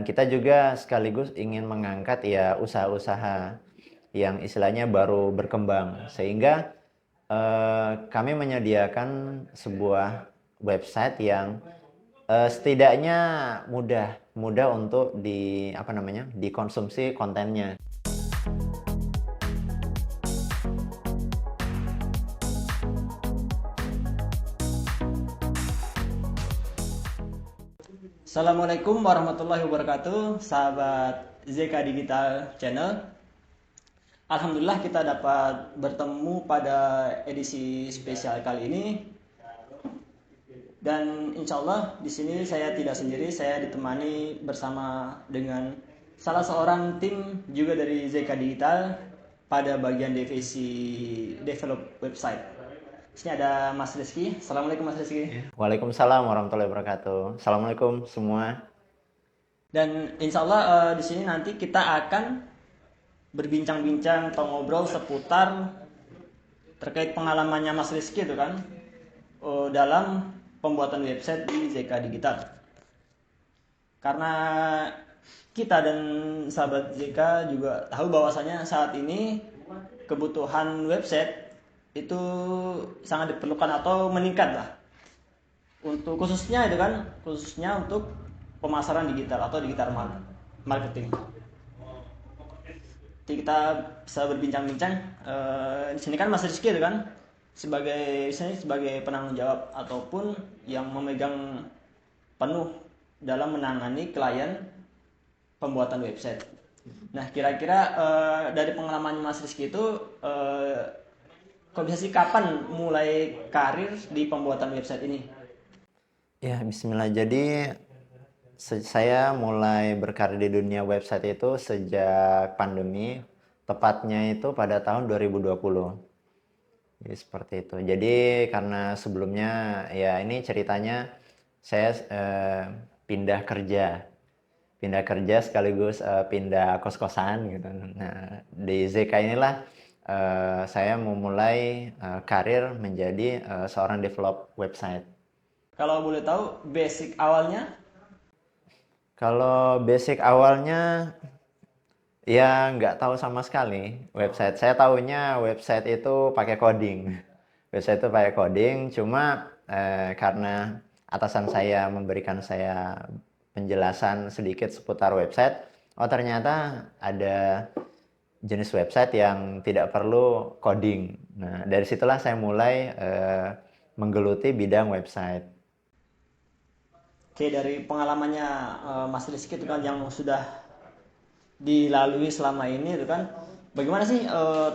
Kita juga sekaligus ingin mengangkat ya usaha-usaha yang istilahnya baru berkembang, sehingga kami menyediakan sebuah website yang setidaknya mudah mudah untuk dikonsumsi kontennya. Assalamualaikum warahmatullahi wabarakatuh, sahabat ZK Digital Channel. Alhamdulillah kita dapat bertemu pada edisi spesial kali ini. Dan insya Allah di sini saya tidak sendiri, saya ditemani bersama dengan salah seorang tim juga dari ZK Digital pada bagian divisi develop website. Di sini ada Mas Rizky. Assalamualaikum Mas Rizky. Waalaikumsalam warahmatullahi wabarakatuh. Assalamualaikum semua. Dan insya Allah di sini nanti kita akan berbincang-bincang atau ngobrol seputar terkait pengalamannya Mas Rizky itu kan dalam pembuatan website di ZK Digital. Karena kita dan sahabat ZK juga tahu bahwasanya saat ini kebutuhan website itu sangat diperlukan atau meningkat lah. Untuk khususnya untuk pemasaran digital atau digital marketing. Jadi kita bisa berbincang-bincang. Di sini kan Mas Rizky itu kan sebagai penanggung jawab ataupun yang memegang penuh dalam menangani klien pembuatan website. Nah, kira-kira dari pengalaman Mas Rizky itu kok bisa sih kapan mulai karir di pembuatan website ini? Ya, bismillah. Jadi saya mulai berkarir di dunia website itu sejak pandemi, tepatnya itu pada tahun 2020. Jadi seperti itu. Jadi karena sebelumnya ya ini ceritanya saya pindah kerja sekaligus pindah kos-kosan gitu. Nah, di ZK inilah saya memulai karir menjadi seorang develop website. Kalau boleh tahu basic awalnya? Kalau basic awalnya ya nggak tahu sama sekali website. Saya tahunya website itu pakai coding. Website itu pakai coding, cuma karena atasan saya memberikan saya penjelasan sedikit seputar website, oh ternyata ada jenis website yang tidak perlu coding. Nah, dari situlah saya mulai menggeluti bidang website. Oke, dari pengalamannya Mas Rizky itu kan yang sudah dilalui selama ini itu kan, bagaimana sih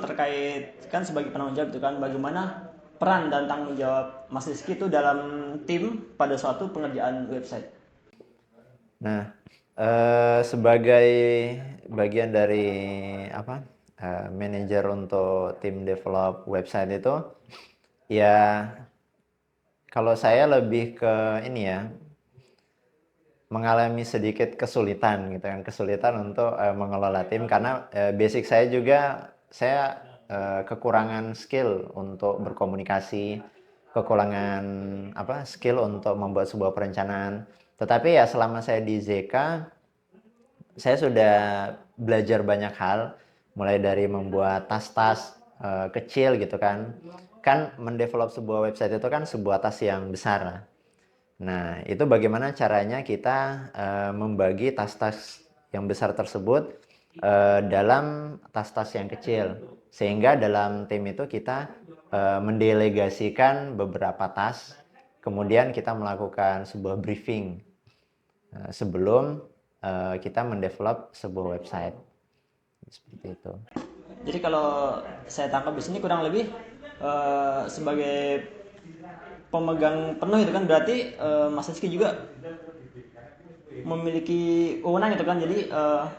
terkait kan sebagai penanggung jawab itu kan, bagaimana peran dan tanggung jawab Mas Rizky itu dalam tim pada suatu pengerjaan website? Nah, sebagai bagian dari manajer untuk tim develop website itu, ya kalau saya lebih ke ini ya, mengalami sedikit kesulitan gitu kan, kesulitan untuk mengelola tim karena basic saya juga kekurangan skill untuk berkomunikasi, kekurangan skill untuk membuat sebuah perencanaan. Tetapi ya selama saya di ZK, saya sudah belajar banyak hal, mulai dari membuat tas-tas kecil gitu kan. Kan mendevelop sebuah website itu kan sebuah tas yang besar. Nah, itu bagaimana caranya kita membagi tas-tas yang besar tersebut dalam tas-tas yang kecil. Sehingga dalam tim itu kita mendelegasikan beberapa tas, kemudian kita melakukan sebuah briefing sebelum kita mendevelop sebuah website. Seperti itu. Jadi kalau saya tangkap di sini kurang lebih sebagai pemegang penuh itu kan berarti Mas Rizky juga memiliki wewenang itu kan, jadi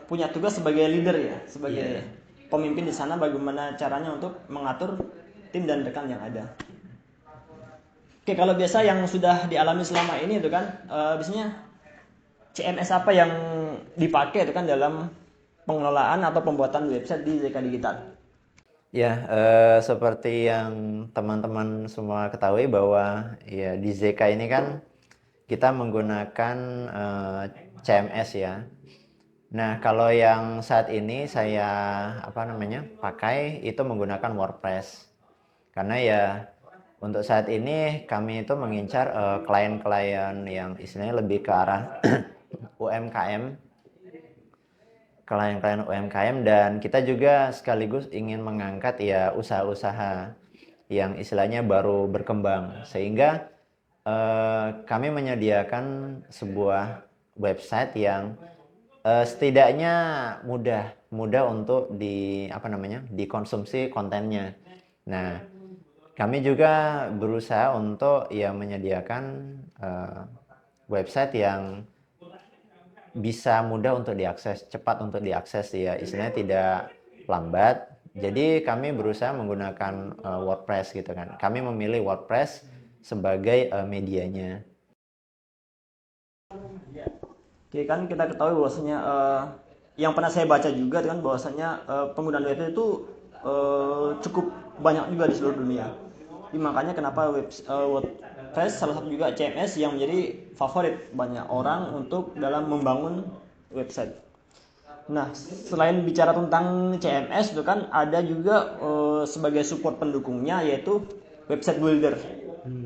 punya tugas sebagai leader ya, sebagai pemimpin di sana, bagaimana caranya untuk mengatur tim dan rekan yang ada. Oke, kalau biasa yang sudah dialami selama ini itu kan biasanya CMS apa yang dipakai itu kan dalam pengelolaan atau pembuatan website di ZK Digital? Ya, seperti yang teman-teman semua ketahui bahwa ya di ZK ini kan kita menggunakan CMS ya. Nah, kalau yang saat ini saya pakai itu menggunakan WordPress. Karena ya untuk saat ini kami itu mengincar klien-klien yang istilahnya lebih ke arah UMKM, klien-klien UMKM, dan kita juga sekaligus ingin mengangkat ya usaha-usaha yang istilahnya baru berkembang, sehingga kami menyediakan sebuah website yang setidaknya mudah untuk dikonsumsi kontennya. Nah, kami juga berusaha untuk ya menyediakan website yang bisa mudah untuk diakses, cepat untuk diakses ya, istilahnya tidak lambat. Jadi kami berusaha menggunakan WordPress gitu kan. Kami memilih WordPress sebagai medianya. Oke, kan kita ketahui bahwasanya yang pernah saya baca juga kan bahwasanya penggunaan website itu cukup banyak juga di seluruh dunia. Jadi makanya kenapa WordPress salah satu juga CMS yang menjadi favorit banyak orang untuk dalam membangun website. Nah, selain bicara tentang CMS itu kan ada juga sebagai support pendukungnya yaitu website builder.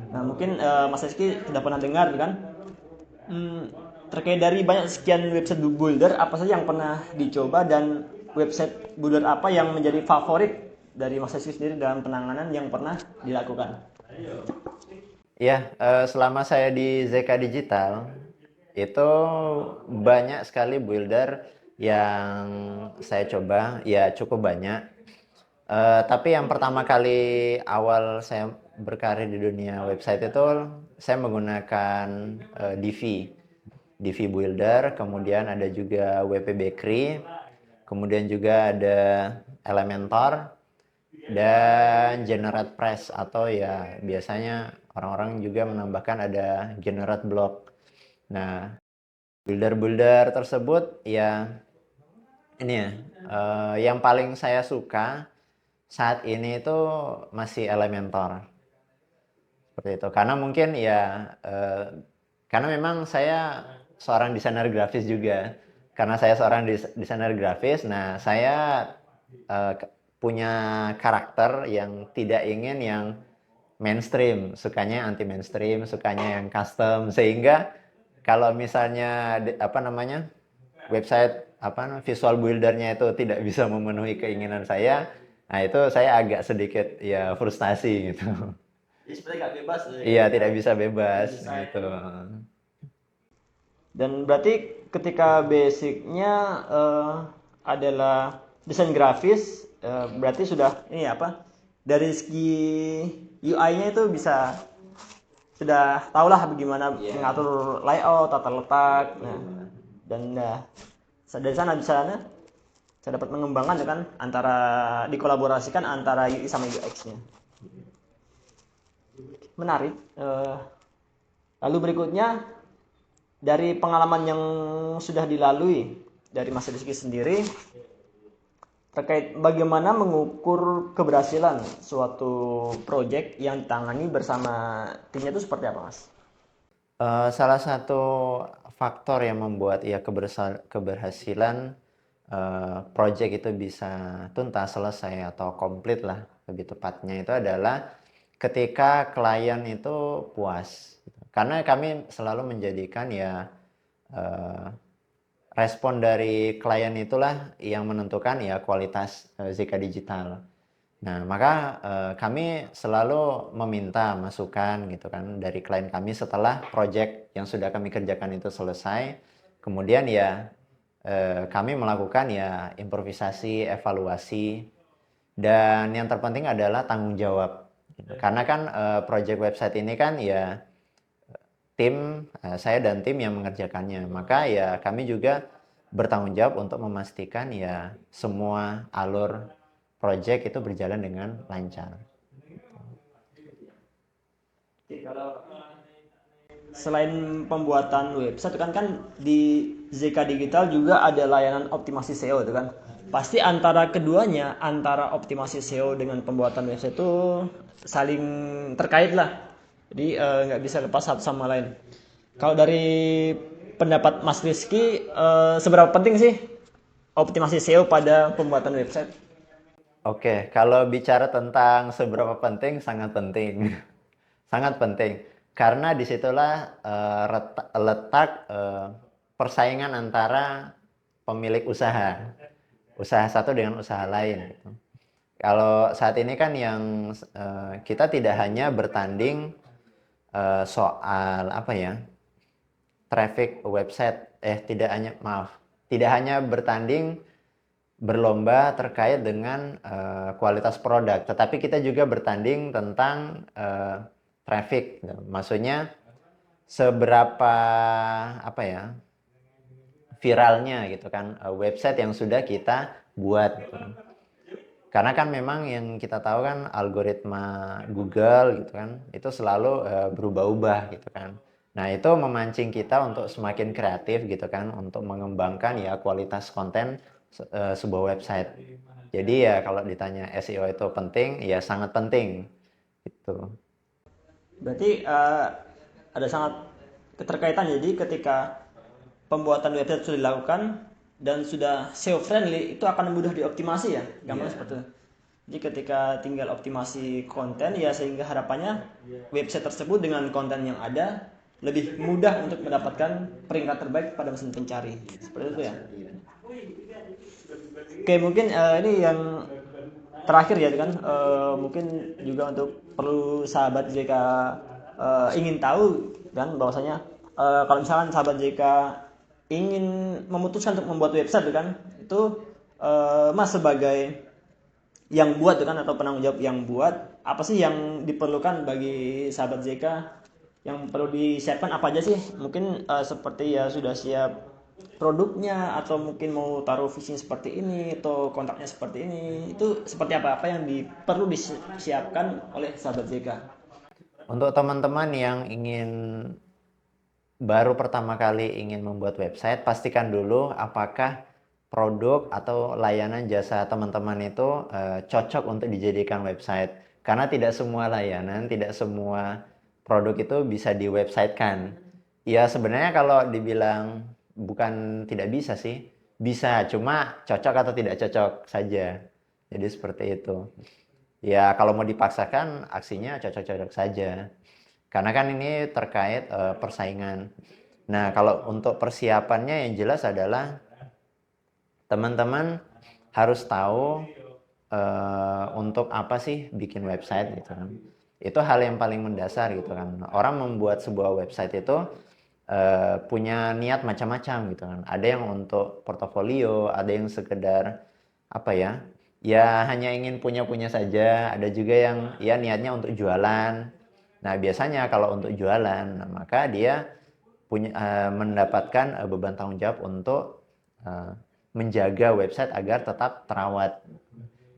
Nah, mungkin Mas Rizky sudah pernah dengar kan? Terkait dari banyak sekian website builder, apa saja yang pernah dicoba dan website builder apa yang menjadi favorit dari Mas Rizky sendiri dalam penanganan yang pernah dilakukan? Ya, selama saya di ZK Digital itu banyak sekali builder yang saya coba, ya cukup banyak. Tapi yang pertama kali awal saya berkarir di dunia website itu saya menggunakan Divi Builder, kemudian ada juga WP Bakery, kemudian juga ada Elementor dan GeneratePress, atau ya biasanya orang-orang juga menambahkan ada GenerateBlock. Nah, builder-builder tersebut ya ini ya, yang paling saya suka saat ini itu masih Elementor. Seperti itu. Karena mungkin ya karena memang saya seorang desainer grafis juga. Karena saya seorang desainer grafis, nah saya punya karakter yang tidak ingin yang mainstream, sukanya anti mainstream, sukanya yang custom, sehingga kalau misalnya website visual buildernya itu tidak bisa memenuhi keinginan saya, nah itu saya agak sedikit ya frustasi gitu. Jadi sebenarnya nggak bebas ya? Iya, tidak bisa bebas gitu. Dan berarti ketika basicnya adalah desain grafis, berarti sudah ini apa? Dari segi UI-nya itu bisa sudah tahulah bagaimana mengatur layout, tata letak, dan dari sana bisa saya dapat mengembangkan kan antara dikolaborasikan antara UI sama UX-nya. Menarik. Lalu berikutnya dari pengalaman yang sudah dilalui dari Mas Rizky sendiri terkait bagaimana mengukur keberhasilan suatu proyek yang ditangani bersama timnya itu seperti apa, Mas? Salah satu faktor yang membuat ya keberhasilan project itu bisa tuntas, selesai atau komplit lah lebih tepatnya, itu adalah ketika klien itu puas. Karena kami selalu menjadikan ya respon dari klien itulah yang menentukan ya kualitas ZK Digital. Nah, maka kami selalu meminta masukan gitu kan dari klien kami setelah project yang sudah kami kerjakan itu selesai. Kemudian ya kami melakukan ya improvisasi, evaluasi, dan yang terpenting adalah tanggung jawab. Karena kan project website ini kan ya saya dan tim yang mengerjakannya. Maka ya kami juga bertanggung jawab untuk memastikan ya semua alur project itu berjalan dengan lancar. Kalau selain pembuatan website kan di ZK Digital juga ada layanan optimasi SEO itu kan. Pasti antara keduanya, antara optimasi SEO dengan pembuatan website itu saling terkait lah. Jadi nggak bisa lepas satu sama lain. Kalau dari pendapat Mas Rizky, seberapa penting sih optimasi SEO pada pembuatan website? Oke, kalau bicara tentang seberapa penting, sangat penting. Sangat penting. Karena disitulah letak persaingan antara pemilik usaha. Usaha satu dengan usaha lain, gitu. Kalau saat ini kan yang kita tidak hanya bertanding soal apa ya, traffic website, tidak hanya bertanding berlomba terkait dengan kualitas produk, tetapi kita juga bertanding tentang traffic. Maksudnya seberapa apa ya, viralnya gitu kan website yang sudah kita buat gitu. Karena kan memang yang kita tahu kan algoritma Google gitu kan, itu selalu berubah-ubah gitu kan. Nah, itu memancing kita untuk semakin kreatif gitu kan, untuk mengembangkan ya kualitas konten sebuah website. Jadi ya kalau ditanya SEO itu penting, ya sangat penting gitu. Berarti ada sangat keterkaitan. Jadi ketika pembuatan website sudah dilakukan dan sudah SEO friendly, itu akan mudah dioptimasi ya, gampang seperti itu. Jadi ketika tinggal optimasi konten ya, sehingga harapannya website tersebut dengan konten yang ada lebih mudah untuk mendapatkan peringkat terbaik pada mesin pencari. Seperti itu ya. Oke, mungkin ini yang terakhir ya kan, mungkin juga untuk perlu sahabat JK ingin tahu kan, bahwasanya kalau misalkan sahabat JK ingin memutuskan untuk membuat website kan, itu Mas sebagai yang buat kan, atau penanggung jawab yang buat, apa sih yang diperlukan bagi sahabat JK, yang perlu disiapkan apa aja sih? Mungkin seperti ya sudah siap produknya, atau mungkin mau taruh visinya seperti ini, atau kontaknya seperti ini, itu seperti apa yang perlu disiapkan oleh sahabat JK? Untuk teman-teman yang baru pertama kali ingin membuat website, pastikan dulu apakah produk atau layanan jasa teman-teman itu cocok untuk dijadikan website. Karena tidak semua layanan, tidak semua produk itu bisa di-websitekan. Ya sebenarnya kalau dibilang bukan tidak bisa sih, bisa, cuma cocok atau tidak cocok saja. Jadi seperti itu. Ya kalau mau dipaksakan, aksinya cocok-cocok saja. Karena kan ini terkait persaingan. Nah, kalau untuk persiapannya yang jelas adalah teman-teman harus tahu untuk apa sih bikin website gitu kan. Itu hal yang paling mendasar gitu kan. Orang membuat sebuah website itu punya niat macam-macam gitu kan. Ada yang untuk portofolio, ada yang sekedar apa ya? Ya hanya ingin punya-punya saja, ada juga yang ya niatnya untuk jualan. Nah, biasanya kalau untuk jualan, maka dia mendapatkan beban tanggung jawab untuk menjaga website agar tetap terawat.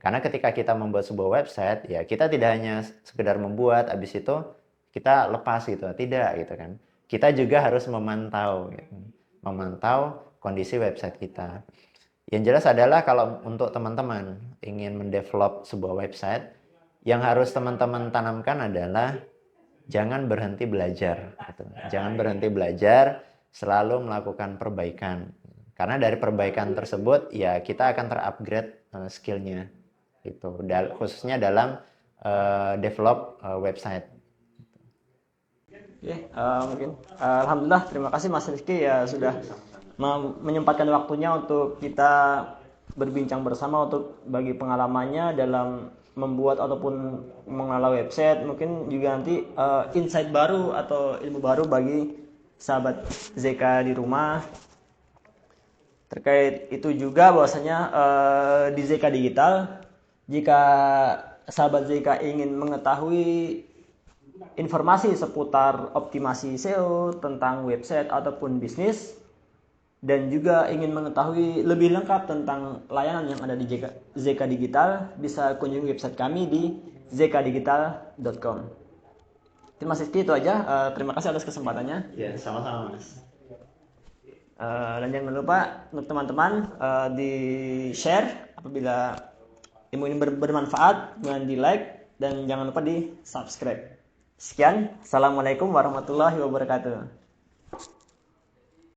Karena ketika kita membuat sebuah website, ya kita tidak hanya sekedar membuat, habis itu kita lepas gitu, tidak gitu kan. Kita juga harus memantau, gitu. Memantau kondisi website kita. Yang jelas adalah kalau untuk teman-teman ingin mendevelop sebuah website, yang harus teman-teman tanamkan adalah jangan berhenti belajar. Gitu. Jangan berhenti belajar, selalu melakukan perbaikan. Karena dari perbaikan tersebut, ya kita akan terupgrade skillnya. Gitu. Khususnya dalam develop website. Oke, mungkin alhamdulillah, terima kasih Mas Rizky ya sudah menyempatkan waktunya untuk kita berbincang bersama untuk bagi pengalamannya dalam membuat ataupun mengelola website. Mungkin juga nanti insight baru atau ilmu baru bagi sahabat ZK di rumah. Terkait itu juga bahwasanya di ZK Digital, jika sahabat ZK ingin mengetahui informasi seputar optimasi SEO tentang website ataupun bisnis, dan juga ingin mengetahui lebih lengkap tentang layanan yang ada di ZK Digital, bisa kunjungi website kami di zkdigital.com. Terima kasih, itu aja. Terima kasih atas kesempatannya. Ya, sama-sama Mas. Dan jangan lupa untuk teman-teman di share apabila ilmu ini bermanfaat, dan di like, dan jangan lupa di subscribe. Sekian, assalamualaikum warahmatullahi wabarakatuh.